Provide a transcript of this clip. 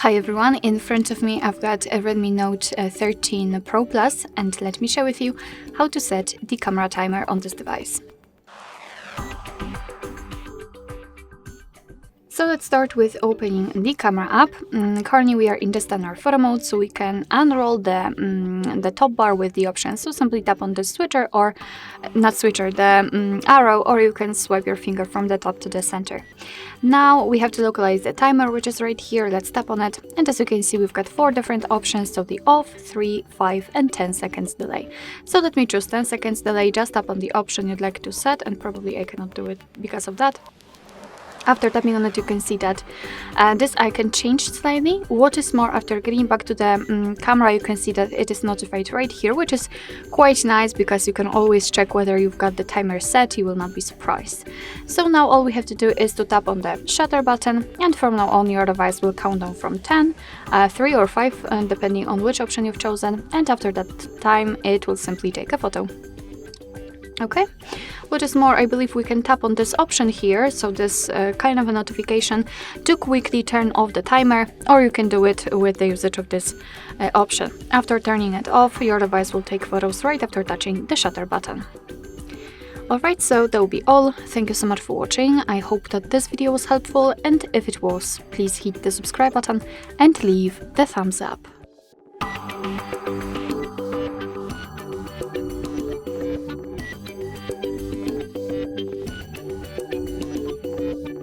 Hi everyone, in front of me I've got a Redmi Note 13 Pro Plus, and let me share with you how to set the camera timer on this device. So let's start with opening the camera app. Currently we are in the standard photo mode, so we can unroll the top bar with the options. So simply tap on the switcher, or not switcher, the arrow, or you can swipe your finger from the top to the center. Now we have to localize the timer, which is right here. Let's tap on it, and as you can see, we've got 4 different options, so the off, 3, 5 and 10 seconds delay. So let me choose 10 seconds delay. Just tap on the option you'd like to set, and probably I cannot do it because of that. After tapping on it, you can see that this icon changed slightly. What is more, after getting back to the camera, you can see that it is notified right here, which is quite nice because you can always check whether you've got the timer set. You will not be surprised. So now all we have to do is to tap on the shutter button, and from now on your device will count down from 10, 3 or 5, depending on which option you've chosen, and after that time it will simply take a photo. Okay, what is more, I believe we can tap on this option here, so this kind of a notification to quickly turn off the timer, or you can do it with the usage of this option. After turning it off, your device will take photos right after touching the shutter button. Alright, so that will be all. Thank you so much for watching. I hope that this video was helpful, and if it was, please hit the subscribe button and leave the thumbs up.